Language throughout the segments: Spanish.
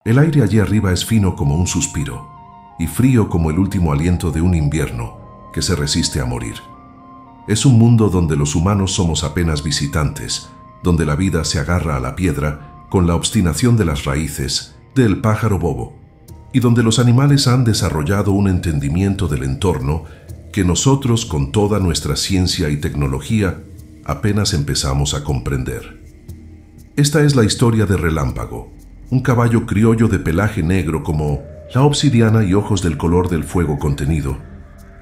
El aire allí arriba es fino como un suspiro y frío como el último aliento de un invierno que se resiste a morir. Es un mundo donde los humanos somos apenas visitantes, donde la vida se agarra a la piedra con la obstinación de las raíces del pájaro bobo, y donde los animales han desarrollado un entendimiento del entorno que nosotros, con toda nuestra ciencia y tecnología, apenas empezamos a comprender. Esta es la historia de Relámpago, un caballo criollo de pelaje negro como la obsidiana y ojos del color del fuego contenido,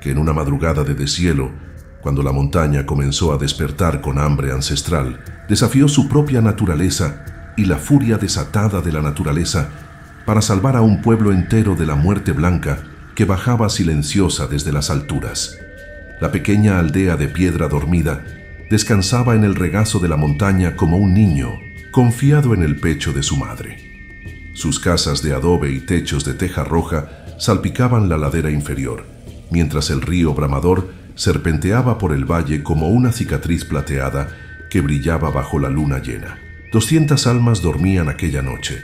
que en una madrugada de deshielo, cuando la montaña comenzó a despertar con hambre ancestral, desafió su propia naturaleza y la furia desatada de la naturaleza para salvar a un pueblo entero de la muerte blanca que bajaba silenciosa desde las alturas. La pequeña aldea de Piedra Dormida descansaba en el regazo de la montaña como un niño, confiado en el pecho de su madre. Sus casas de adobe y techos de teja roja salpicaban la ladera inferior, mientras el río Bramador serpenteaba por el valle como una cicatriz plateada que brillaba bajo la luna llena. 200 almas dormían aquella noche,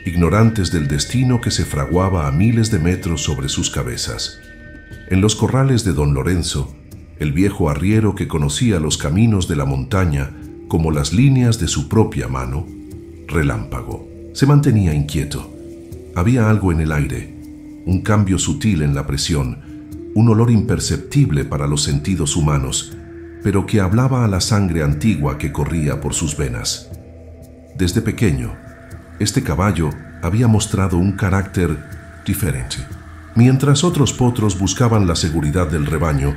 ignorantes del destino que se fraguaba a miles de metros sobre sus cabezas. En los corrales de don Lorenzo, el viejo arriero que conocía los caminos de la montaña como las líneas de su propia mano, Relámpago, se mantenía inquieto. Había algo en el aire, un cambio sutil en la presión, un olor imperceptible para los sentidos humanos, pero que hablaba a la sangre antigua que corría por sus venas. Desde pequeño, este caballo había mostrado un carácter diferente. Mientras otros potros buscaban la seguridad del rebaño,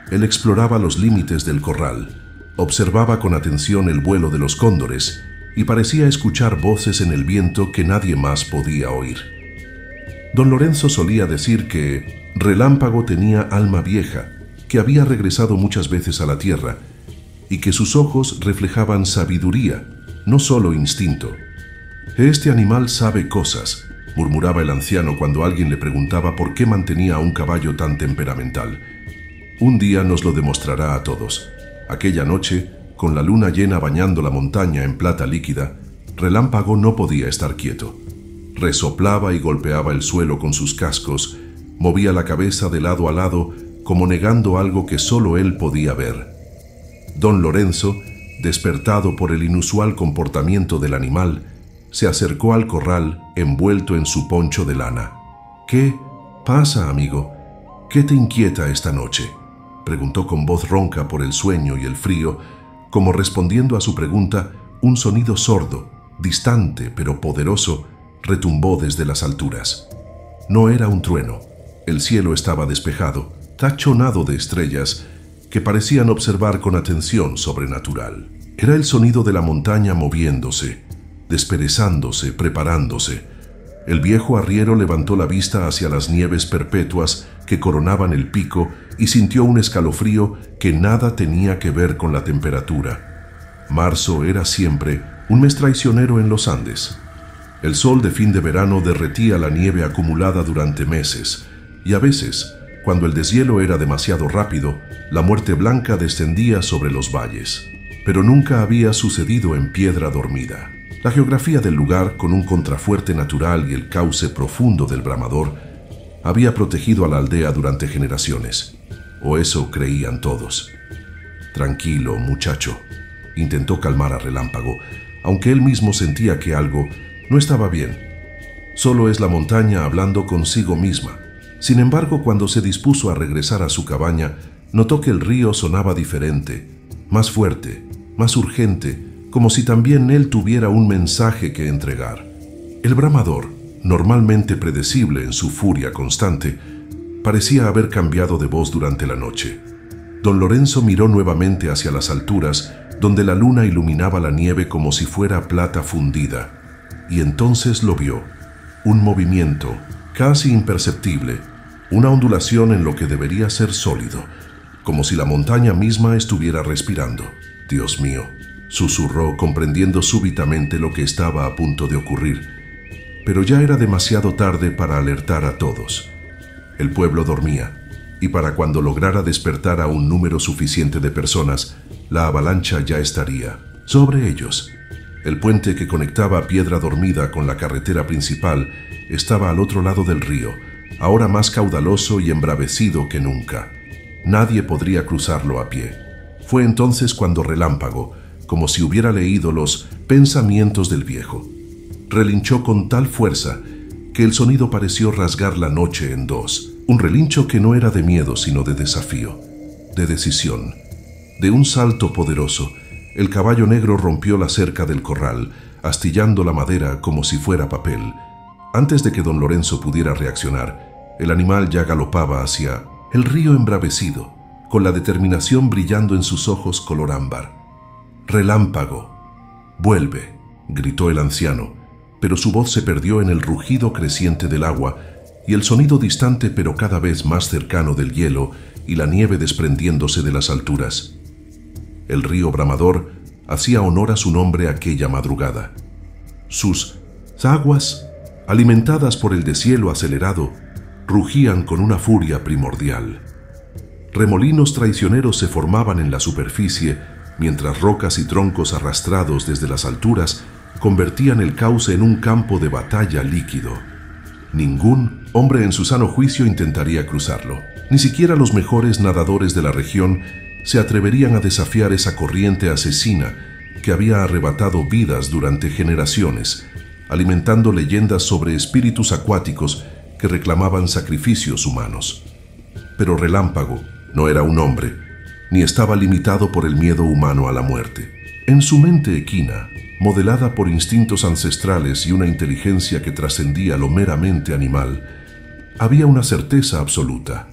él exploraba los límites del corral, observaba con atención el vuelo de los cóndores y parecía escuchar voces en el viento que nadie más podía oír. Don Lorenzo solía decir que Relámpago tenía alma vieja, que había regresado muchas veces a la tierra y que sus ojos reflejaban sabiduría, no solo instinto. «Este animal sabe cosas», murmuraba el anciano cuando alguien le preguntaba por qué mantenía a un caballo tan temperamental. «Un día nos lo demostrará a todos». Aquella noche, con la luna llena bañando la montaña en plata líquida, Relámpago no podía estar quieto. Resoplaba y golpeaba el suelo con sus cascos, movía la cabeza de lado a lado como negando algo que solo él podía ver. Don Lorenzo, despertado por el inusual comportamiento del animal, se acercó al corral envuelto en su poncho de lana. «¿Qué pasa, amigo? ¿Qué te inquieta esta noche?», preguntó con voz ronca por el sueño y el frío. Como respondiendo a su pregunta, un sonido sordo, distante pero poderoso, retumbó desde las alturas. No era un trueno. El cielo estaba despejado, tachonado de estrellas que parecían observar con atención sobrenatural. Era el sonido de la montaña moviéndose, desperezándose, preparándose. El viejo arriero levantó la vista hacia las nieves perpetuas que coronaban el pico y sintió un escalofrío que nada tenía que ver con la temperatura. Marzo era siempre un mes traicionero en los Andes. El sol de fin de verano derretía la nieve acumulada durante meses, y a veces, cuando el deshielo era demasiado rápido, la muerte blanca descendía sobre los valles. Pero nunca había sucedido en Piedra Dormida. La geografía del lugar, con un contrafuerte natural y el cauce profundo del Bramador, había protegido a la aldea durante generaciones, o eso creían todos. «Tranquilo, muchacho», intentó calmar a Relámpago, aunque él mismo sentía que algo no estaba bien. Solo es la montaña hablando consigo misma. Sin embargo, cuando se dispuso a regresar a su cabaña, notó que el río sonaba diferente, más fuerte, más urgente, como si también él tuviera un mensaje que entregar. El Bramador, normalmente predecible en su furia constante, parecía haber cambiado de voz durante la noche. Don Lorenzo miró nuevamente hacia las alturas, donde la luna iluminaba la nieve como si fuera plata fundida, y entonces lo vio. Un movimiento, casi imperceptible, una ondulación en lo que debería ser sólido, como si la montaña misma estuviera respirando. «Dios mío», susurró, comprendiendo súbitamente lo que estaba a punto de ocurrir. Pero ya era demasiado tarde para alertar a todos. El pueblo dormía, y para cuando lograra despertar a un número suficiente de personas, la avalancha ya estaría sobre ellos. El puente que conectaba Piedra Dormida con la carretera principal estaba al otro lado del río, ahora más caudaloso y embravecido que nunca. Nadie podría cruzarlo a pie. Fue entonces cuando Relámpago, como si hubiera leído los pensamientos del viejo, relinchó con tal fuerza que el sonido pareció rasgar la noche en dos. Un relincho que no era de miedo, sino de desafío, de decisión. De un salto poderoso, el caballo negro rompió la cerca del corral, astillando la madera como si fuera papel. Antes de que don Lorenzo pudiera reaccionar, el animal ya galopaba hacia el río embravecido, con la determinación brillando en sus ojos color ámbar. «Relámpago, vuelve», gritó el anciano, pero su voz se perdió en el rugido creciente del agua y el sonido distante pero cada vez más cercano del hielo y la nieve desprendiéndose de las alturas. El río bramador hacía honor a su nombre aquella madrugada. Sus aguas, alimentadas por el deshielo acelerado, rugían con una furia primordial. Remolinos traicioneros se formaban en la superficie, mientras rocas y troncos arrastrados desde las alturas convertían el cauce en un campo de batalla líquido. Ningún hombre en su sano juicio intentaría cruzarlo. Ni siquiera los mejores nadadores de la región se atreverían a desafiar esa corriente asesina que había arrebatado vidas durante generaciones, alimentando leyendas sobre espíritus acuáticos que reclamaban sacrificios humanos. Pero Relámpago no era un hombre, ni estaba limitado por el miedo humano a la muerte. En su mente equina, modelada por instintos ancestrales y una inteligencia que trascendía lo meramente animal, había una certeza absoluta.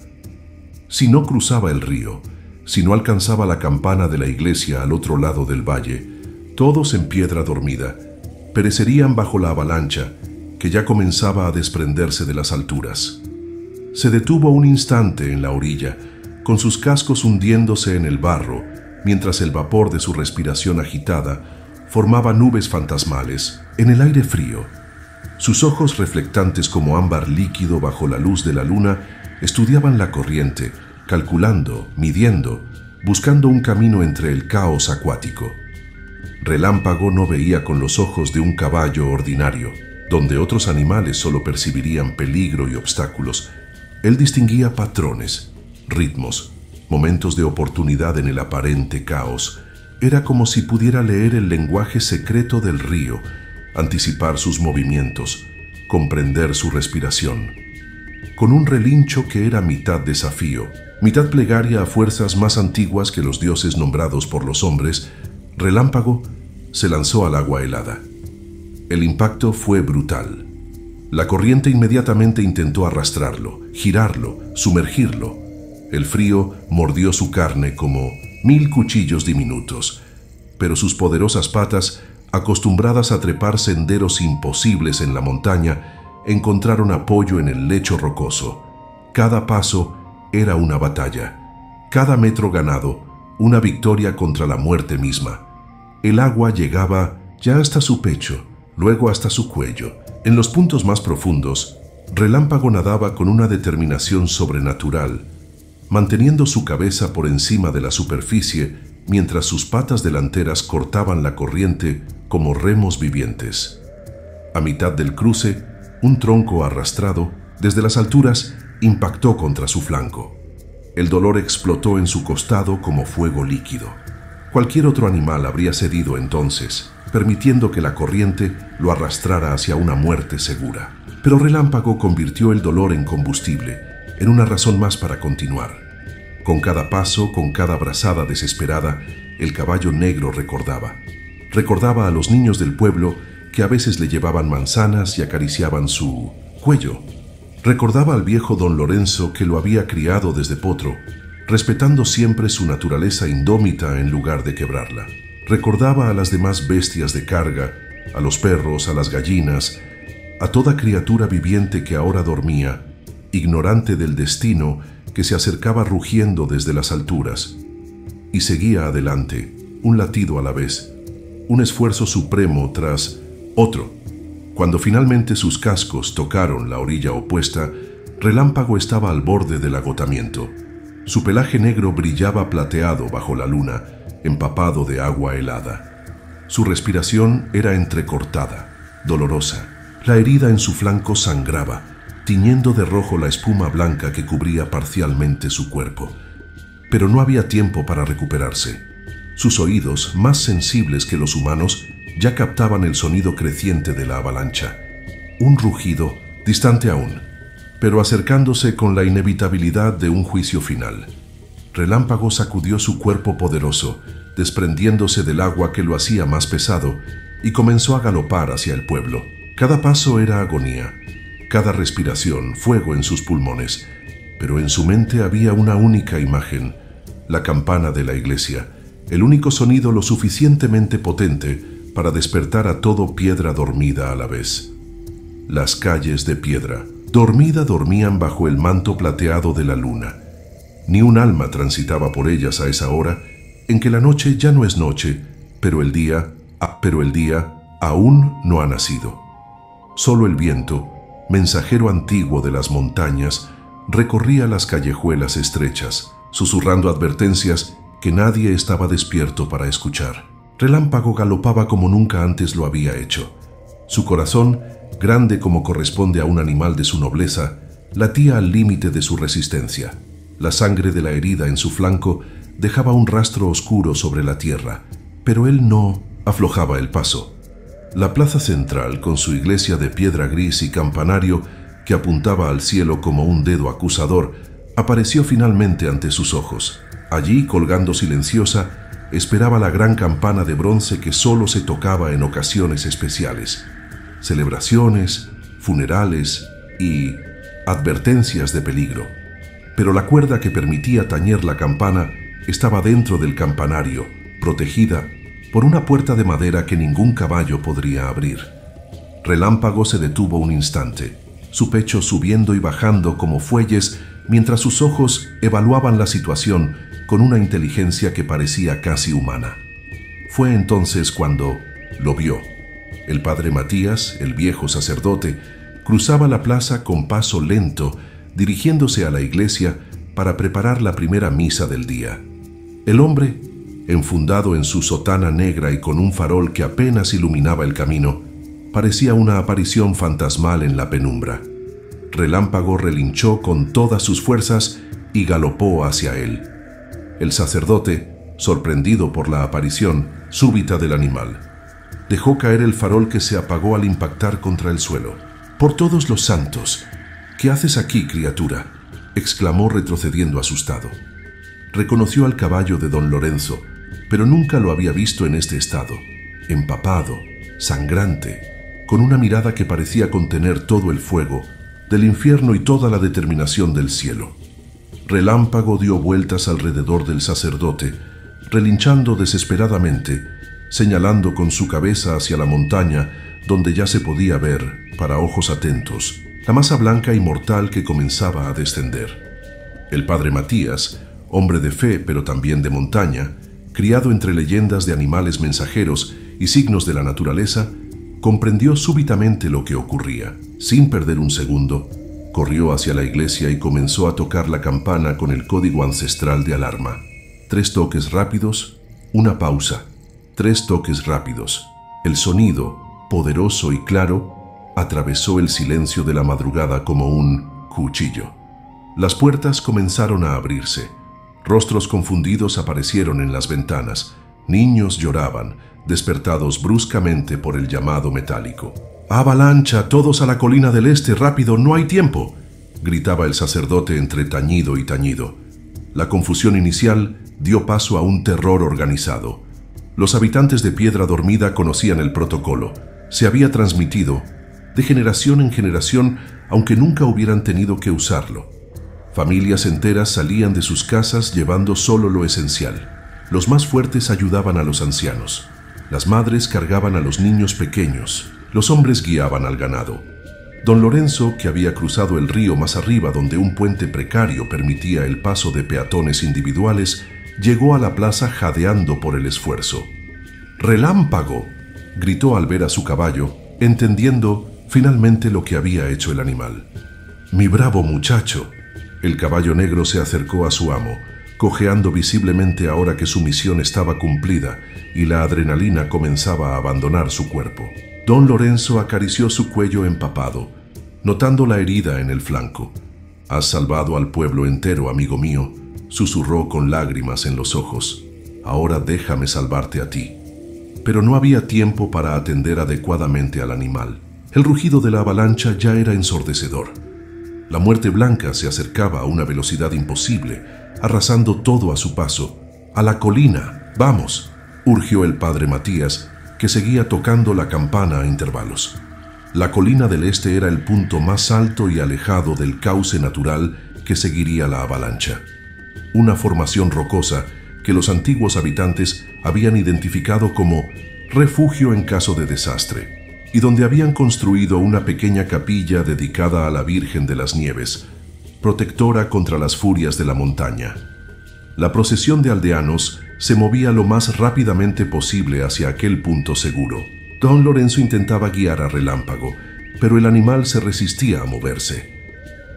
Si no cruzaba el río, si no alcanzaba la campana de la iglesia al otro lado del valle, todos en Piedra Dormida perecerían bajo la avalancha que ya comenzaba a desprenderse de las alturas. Se detuvo un instante en la orilla, con sus cascos hundiéndose en el barro, mientras el vapor de su respiración agitada formaba nubes fantasmales en el aire frío. Sus ojos reflectantes como ámbar líquido bajo la luz de la luna estudiaban la corriente, calculando, midiendo, buscando un camino entre el caos acuático. Relámpago no veía con los ojos de un caballo ordinario, donde otros animales solo percibirían peligro y obstáculos. Él distinguía patrones, ritmos, momentos de oportunidad en el aparente caos. Era como si pudiera leer el lenguaje secreto del río, anticipar sus movimientos, comprender su respiración. Con un relincho que era mitad desafío, mitad plegaria a fuerzas más antiguas que los dioses nombrados por los hombres, Relámpago se lanzó al agua helada. El impacto fue brutal. La corriente inmediatamente intentó arrastrarlo, girarlo, sumergirlo. El frío mordió su carne como 1000 cuchillos diminutos, pero sus poderosas patas, acostumbradas a trepar senderos imposibles en la montaña, encontraron apoyo en el lecho rocoso. Cada paso era una batalla, cada metro ganado, una victoria contra la muerte misma. El agua llegaba ya hasta su pecho, luego hasta su cuello. En los puntos más profundos, Relámpago nadaba con una determinación sobrenatural, manteniendo su cabeza por encima de la superficie mientras sus patas delanteras cortaban la corriente como remos vivientes. A mitad del cruce, un tronco arrastrado, desde las alturas, impactó contra su flanco. El dolor explotó en su costado como fuego líquido. Cualquier otro animal habría cedido entonces, permitiendo que la corriente lo arrastrara hacia una muerte segura. Pero Relámpago convirtió el dolor en combustible, en una razón más para continuar. Con cada paso, con cada brazada desesperada, el caballo negro recordaba. Recordaba a los niños del pueblo que a veces le llevaban manzanas y acariciaban su cuello. Recordaba al viejo don Lorenzo que lo había criado desde potro, respetando siempre su naturaleza indómita en lugar de quebrarla. Recordaba a las demás bestias de carga, a los perros, a las gallinas, a toda criatura viviente que ahora dormía, ignorante del destino que se acercaba rugiendo desde las alturas. Y seguía adelante, un latido a la vez, un esfuerzo supremo tras otro. Cuando finalmente sus cascos tocaron la orilla opuesta, Relámpago estaba al borde del agotamiento. Su pelaje negro brillaba plateado bajo la luna, empapado de agua helada. Su respiración era entrecortada, dolorosa. La herida en su flanco sangraba, tiñendo de rojo la espuma blanca que cubría parcialmente su cuerpo. Pero no había tiempo para recuperarse. Sus oídos, más sensibles que los humanos, ya captaban el sonido creciente de la avalancha. Un rugido, distante aún, pero acercándose con la inevitabilidad de un juicio final. Relámpago sacudió su cuerpo poderoso, desprendiéndose del agua que lo hacía más pesado, y comenzó a galopar hacia el pueblo. Cada paso era agonía, cada respiración fuego en sus pulmones, pero en su mente había una única imagen: la campana de la iglesia, el único sonido lo suficientemente potente para despertar a todo Piedra dormida a la vez. Las calles de Piedra, dormían bajo el manto plateado de la luna. Ni un alma transitaba por ellas a esa hora, en que la noche ya no es noche, pero el día aún no ha nacido. Solo el viento, mensajero antiguo de las montañas, recorría las callejuelas estrechas, susurrando advertencias que nadie estaba despierto para escuchar. Relámpago galopaba como nunca antes lo había hecho. Su corazón, grande como corresponde a un animal de su nobleza, latía al límite de su resistencia. La sangre de la herida en su flanco dejaba un rastro oscuro sobre la tierra, pero él no aflojaba el paso. La plaza central, con su iglesia de piedra gris y campanario que apuntaba al cielo como un dedo acusador, apareció finalmente ante sus ojos. Allí, colgando silenciosa, esperaba la gran campana de bronce que solo se tocaba en ocasiones especiales. Celebraciones, funerales y advertencias de peligro. Pero la cuerda que permitía tañer la campana estaba dentro del campanario, protegida por una puerta de madera que ningún caballo podría abrir. Relámpago se detuvo un instante, su pecho subiendo y bajando como fuelles, mientras sus ojos evaluaban la situación con una inteligencia que parecía casi humana. Fue entonces cuando lo vio. El padre Matías, el viejo sacerdote, cruzaba la plaza con paso lento, dirigiéndose a la iglesia para preparar la primera misa del día. El hombre, enfundado en su sotana negra y con un farol que apenas iluminaba el camino, parecía una aparición fantasmal en la penumbra. Relámpago relinchó con todas sus fuerzas y galopó hacia él. El sacerdote, sorprendido por la aparición súbita del animal, dejó caer el farol que se apagó al impactar contra el suelo. «Por todos los santos, ¿qué haces aquí, criatura?», exclamó retrocediendo asustado. Reconoció al caballo de don Lorenzo, pero nunca lo había visto en este estado, empapado, sangrante, con una mirada que parecía contener todo el fuego del infierno y toda la determinación del cielo. Relámpago dio vueltas alrededor del sacerdote, relinchando desesperadamente, señalando con su cabeza hacia la montaña, donde ya se podía ver, para ojos atentos, la masa blanca y mortal que comenzaba a descender. El padre Matías, hombre de fe pero también de montaña, criado entre leyendas de animales mensajeros y signos de la naturaleza, comprendió súbitamente lo que ocurría. Sin perder un segundo, corrió hacia la iglesia y comenzó a tocar la campana con el código ancestral de alarma. 3 toques rápidos, una pausa. 3 toques rápidos. El sonido, poderoso y claro, atravesó el silencio de la madrugada como un cuchillo. Las puertas comenzaron a abrirse. Rostros confundidos aparecieron en las ventanas. Niños lloraban, despertados bruscamente por el llamado metálico. «¡Avalancha! ¡Todos a la colina del este! ¡Rápido! ¡No hay tiempo!», gritaba el sacerdote entre tañido y tañido. La confusión inicial dio paso a un terror organizado. Los habitantes de Piedra Dormida conocían el protocolo. Se había transmitido de generación en generación, aunque nunca hubieran tenido que usarlo. Familias enteras salían de sus casas llevando solo lo esencial. Los más fuertes ayudaban a los ancianos. Las madres cargaban a los niños pequeños. Los hombres guiaban al ganado. Don Lorenzo, que había cruzado el río más arriba donde un puente precario permitía el paso de peatones individuales, llegó a la plaza jadeando por el esfuerzo. «¡Relámpago!», gritó al ver a su caballo, entendiendo finalmente lo que había hecho el animal. «¡Mi bravo muchacho!». El caballo negro se acercó a su amo, cojeando visiblemente ahora que su misión estaba cumplida y la adrenalina comenzaba a abandonar su cuerpo. Don Lorenzo acarició su cuello empapado, notando la herida en el flanco. «Has salvado al pueblo entero, amigo mío», susurró con lágrimas en los ojos. «Ahora déjame salvarte a ti». Pero no había tiempo para atender adecuadamente al animal. El rugido de la avalancha ya era ensordecedor. La muerte blanca se acercaba a una velocidad imposible, arrasando todo a su paso. «¡A la colina! ¡Vamos!», urgió el padre Matías, que seguía tocando la campana a intervalos. La colina del este era el punto más alto y alejado del cauce natural que seguiría la avalancha. Una formación rocosa que los antiguos habitantes habían identificado como refugio en caso de desastre, y donde habían construido una pequeña capilla dedicada a la Virgen de las Nieves, protectora contra las furias de la montaña. La procesión de aldeanos se movía lo más rápidamente posible hacia aquel punto seguro. Don Lorenzo intentaba guiar a Relámpago, pero el animal se resistía a moverse.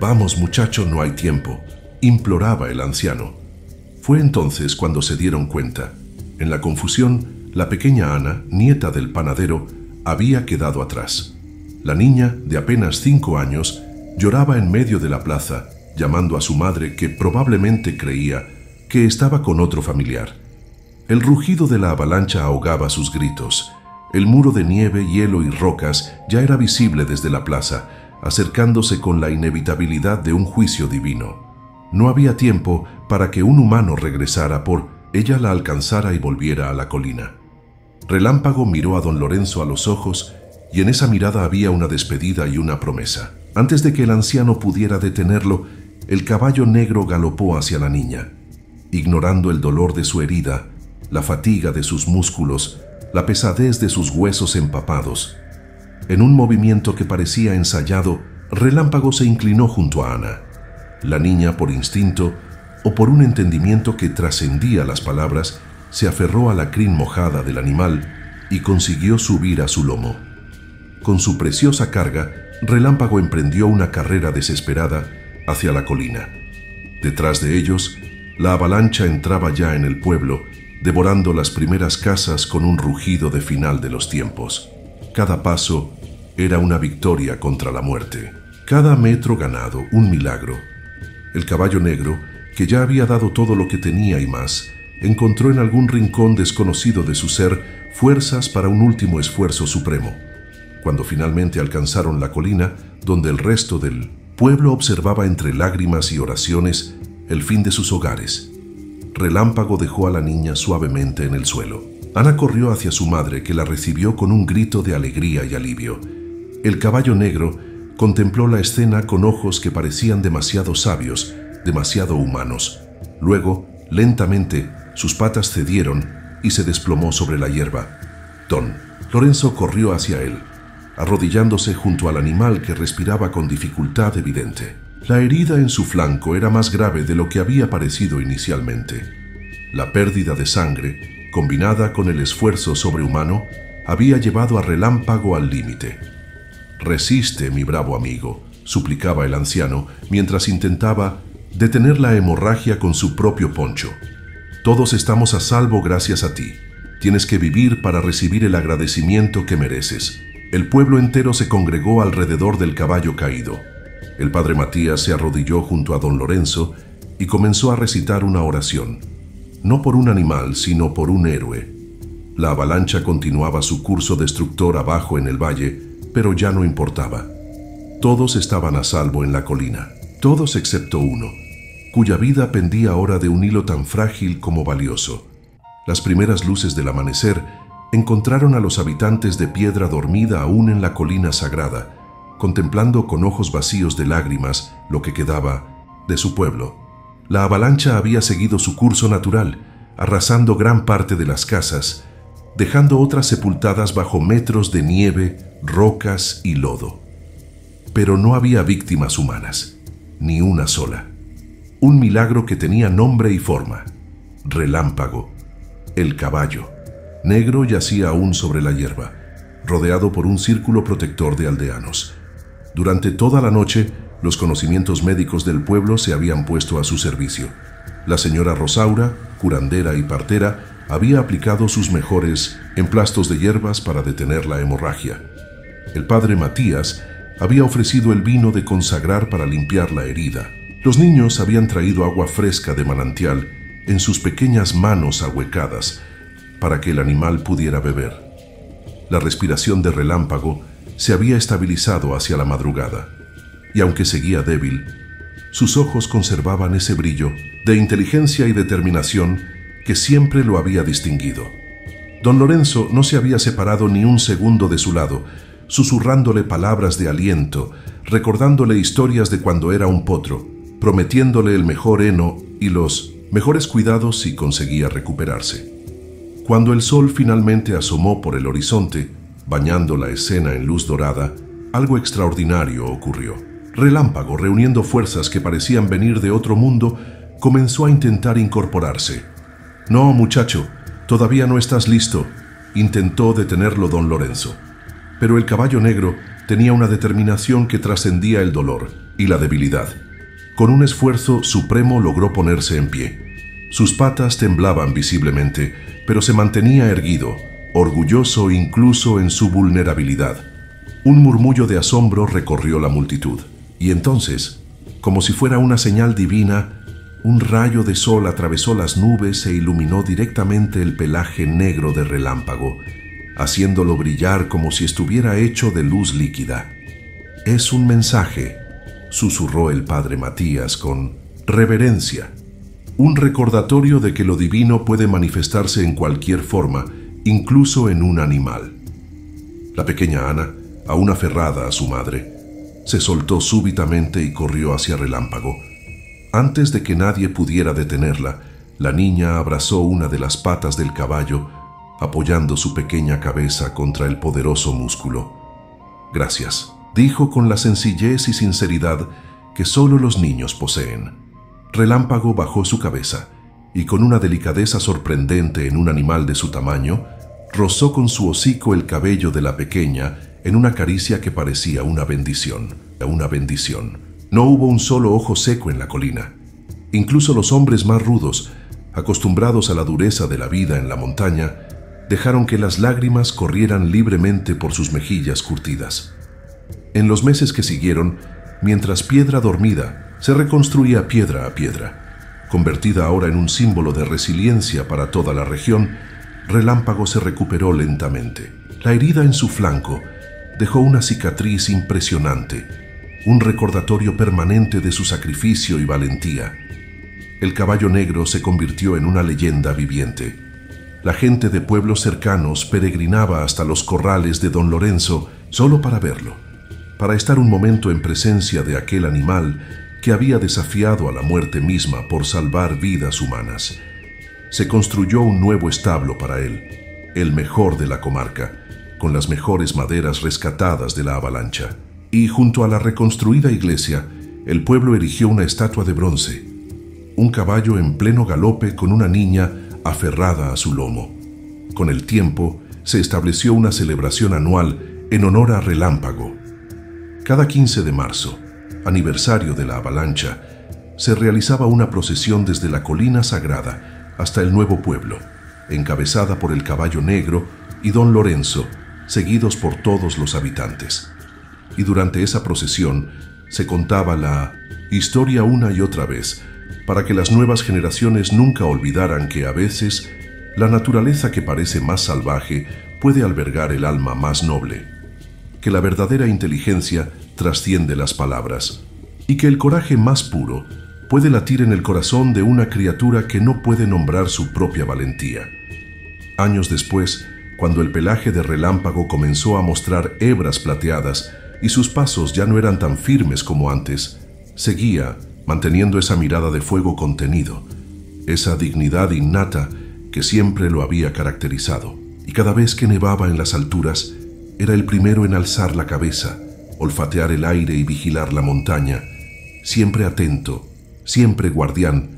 «Vamos, muchacho, no hay tiempo», imploraba el anciano. Fue entonces cuando se dieron cuenta. En la confusión, la pequeña Ana, nieta del panadero, había quedado atrás. La niña, de apenas 5 años, lloraba en medio de la plaza, llamando a su madre, que probablemente creía que estaba con otro familiar. El rugido de la avalancha ahogaba sus gritos. El muro de nieve, hielo y rocas ya era visible desde la plaza, acercándose con la inevitabilidad de un juicio divino. No había tiempo para que un humano regresara por ella, la alcanzara y volviera a la colina. Relámpago miró a don Lorenzo a los ojos, y en esa mirada había una despedida y una promesa. Antes de que el anciano pudiera detenerlo, el caballo negro galopó hacia la niña. Ignorando el dolor de su herida, la fatiga de sus músculos, la pesadez de sus huesos empapados. En un movimiento que parecía ensayado, Relámpago se inclinó junto a Ana. La niña, por instinto o por un entendimiento que trascendía las palabras, se aferró a la crin mojada del animal y consiguió subir a su lomo. Con su preciosa carga, Relámpago emprendió una carrera desesperada hacia la colina. Detrás de ellos, la avalancha entraba ya en el pueblo, devorando las primeras casas con un rugido de final de los tiempos. Cada paso era una victoria contra la muerte. Cada metro ganado, un milagro. El caballo negro, que ya había dado todo lo que tenía y más, encontró en algún rincón desconocido de su ser fuerzas para un último esfuerzo supremo. Cuando finalmente alcanzaron la colina, donde el resto del pueblo observaba entre lágrimas y oraciones el fin de sus hogares, Relámpago dejó a la niña suavemente en el suelo. Ana corrió hacia su madre, que la recibió con un grito de alegría y alivio. El caballo negro contempló la escena con ojos que parecían demasiado sabios, demasiado humanos. Luego, lentamente, sus patas cedieron y se desplomó sobre la hierba. Don Lorenzo corrió hacia él, arrodillándose junto al animal, que respiraba con dificultad evidente. La herida en su flanco era más grave de lo que había parecido inicialmente. La pérdida de sangre, combinada con el esfuerzo sobrehumano, había llevado a Relámpago al límite. «Resiste, mi bravo amigo», suplicaba el anciano, mientras intentaba detener la hemorragia con su propio poncho. «Todos estamos a salvo gracias a ti. Tienes que vivir para recibir el agradecimiento que mereces». El pueblo entero se congregó alrededor del caballo caído. El padre Matías se arrodilló junto a don Lorenzo y comenzó a recitar una oración, no por un animal, sino por un héroe. La avalancha continuaba su curso destructor abajo en el valle, pero ya no importaba. Todos estaban a salvo en la colina, todos excepto uno, cuya vida pendía ahora de un hilo tan frágil como valioso. Las primeras luces del amanecer encontraron a los habitantes de piedra dormida aún en la colina sagrada, contemplando con ojos vacíos de lágrimas lo que quedaba de su pueblo. La avalancha había seguido su curso natural, arrasando gran parte de las casas, dejando otras sepultadas bajo metros de nieve, rocas y lodo. Pero no había víctimas humanas, ni una sola. Un milagro que tenía nombre y forma. Relámpago, el caballo, negro, yacía aún sobre la hierba, rodeado por un círculo protector de aldeanos. Durante toda la noche, los conocimientos médicos del pueblo se habían puesto a su servicio. La señora Rosaura, curandera y partera, había aplicado sus mejores emplastos de hierbas para detener la hemorragia. El padre Matías había ofrecido el vino de consagrar para limpiar la herida. Los niños habían traído agua fresca de manantial en sus pequeñas manos ahuecadas para que el animal pudiera beber. La respiración de Relámpago se había estabilizado hacia la madrugada, y aunque seguía débil, sus ojos conservaban ese brillo de inteligencia y determinación que siempre lo había distinguido. Don Lorenzo no se había separado ni un segundo de su lado, susurrándole palabras de aliento, recordándole historias de cuando era un potro, prometiéndole el mejor heno y los mejores cuidados si conseguía recuperarse. Cuando el sol finalmente asomó por el horizonte, bañando la escena en luz dorada, algo extraordinario ocurrió. Relámpago, reuniendo fuerzas que parecían venir de otro mundo, comenzó a intentar incorporarse. «No, muchacho, todavía no estás listo», intentó detenerlo don Lorenzo. Pero el caballo negro tenía una determinación que trascendía el dolor y la debilidad. Con un esfuerzo supremo logró ponerse en pie. Sus patas temblaban visiblemente, pero se mantenía erguido, orgulloso incluso en su vulnerabilidad. Un murmullo de asombro recorrió la multitud. Y entonces, como si fuera una señal divina, un rayo de sol atravesó las nubes e iluminó directamente el pelaje negro de Relámpago, haciéndolo brillar como si estuviera hecho de luz líquida. «Es un mensaje», susurró el padre Matías con reverencia. «Un recordatorio de que lo divino puede manifestarse en cualquier forma, incluso en un animal». La pequeña Ana, aún aferrada a su madre, se soltó súbitamente y corrió hacia Relámpago. Antes de que nadie pudiera detenerla, la niña abrazó una de las patas del caballo, apoyando su pequeña cabeza contra el poderoso músculo. «Gracias», dijo con la sencillez y sinceridad que solo los niños poseen. Relámpago bajó su cabeza y con una delicadeza sorprendente en un animal de su tamaño, rozó con su hocico el cabello de la pequeña en una caricia que parecía una bendición. No hubo un solo ojo seco en la colina. Incluso los hombres más rudos, acostumbrados a la dureza de la vida en la montaña, dejaron que las lágrimas corrieran libremente por sus mejillas curtidas. En los meses que siguieron, mientras piedra dormida se reconstruía piedra a piedra, convertida ahora en un símbolo de resiliencia para toda la región, Relámpago se recuperó lentamente. La herida en su flanco dejó una cicatriz impresionante, un recordatorio permanente de su sacrificio y valentía. El caballo negro se convirtió en una leyenda viviente. La gente de pueblos cercanos peregrinaba hasta los corrales de don Lorenzo solo para verlo, para estar un momento en presencia de aquel animal que había desafiado a la muerte misma por salvar vidas humanas. Se construyó un nuevo establo para él, el mejor de la comarca, con las mejores maderas rescatadas de la avalancha. Y junto a la reconstruida iglesia, el pueblo erigió una estatua de bronce, un caballo en pleno galope con una niña aferrada a su lomo. Con el tiempo, se estableció una celebración anual en honor a Relámpago. Cada 15 de marzo, aniversario de la avalancha, se realizaba una procesión desde la colina sagrada hasta el nuevo pueblo, encabezada por el caballo negro y don Lorenzo, seguidos por todos los habitantes. Y durante esa procesión se contaba la historia una y otra vez, para que las nuevas generaciones nunca olvidaran que a veces la naturaleza que parece más salvaje puede albergar el alma más noble, que la verdadera inteligencia trasciende las palabras y que el coraje más puro puede latir en el corazón de una criatura que no puede nombrar su propia valentía. Años después, cuando el pelaje de Relámpago comenzó a mostrar hebras plateadas y sus pasos ya no eran tan firmes como antes, seguía manteniendo esa mirada de fuego contenido, esa dignidad innata que siempre lo había caracterizado. Y cada vez que nevaba en las alturas, era el primero en alzar la cabeza, olfatear el aire y vigilar la montaña, siempre atento, siempre guardián.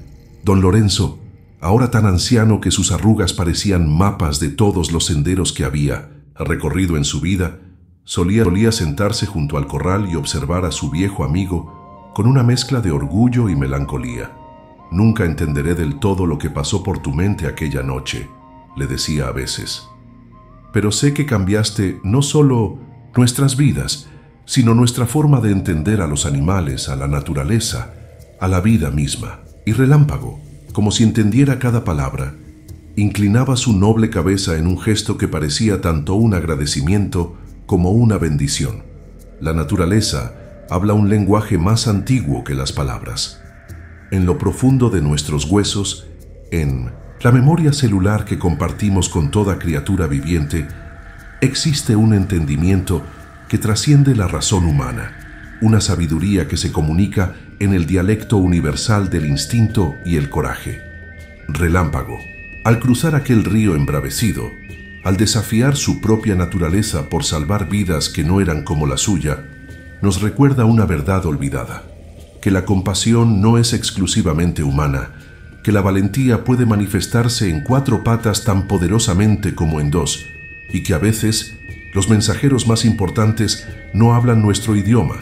Don Lorenzo, ahora tan anciano que sus arrugas parecían mapas de todos los senderos que había recorrido en su vida, solía sentarse junto al corral y observar a su viejo amigo con una mezcla de orgullo y melancolía. Nunca entenderé del todo lo que pasó por tu mente aquella noche, le decía a veces. Pero sé que cambiaste no solo nuestras vidas, sino nuestra forma de entender a los animales, a la naturaleza, a la vida misma. Y Relámpago, como si entendiera cada palabra, inclinaba su noble cabeza en un gesto que parecía tanto un agradecimiento como una bendición. La naturaleza habla un lenguaje más antiguo que las palabras. En lo profundo de nuestros huesos, en la memoria celular que compartimos con toda criatura viviente, existe un entendimiento que trasciende la razón humana, una sabiduría que se comunica en el dialecto universal del instinto y el coraje. Relámpago, al cruzar aquel río embravecido, al desafiar su propia naturaleza por salvar vidas que no eran como la suya, nos recuerda una verdad olvidada, que la compasión no es exclusivamente humana, que la valentía puede manifestarse en 4 patas tan poderosamente como en 2, y que a veces los mensajeros más importantes no hablan nuestro idioma,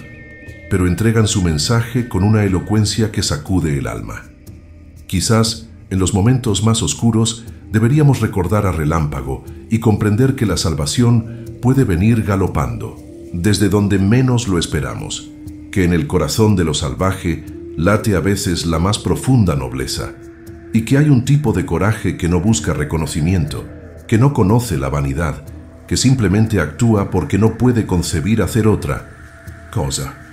pero entregan su mensaje con una elocuencia que sacude el alma. Quizás, en los momentos más oscuros, deberíamos recordar a Relámpago y comprender que la salvación puede venir galopando, desde donde menos lo esperamos, que en el corazón de lo salvaje late a veces la más profunda nobleza, y que hay un tipo de coraje que no busca reconocimiento, que no conoce la vanidad, que simplemente actúa porque no puede concebir hacer otra cosa.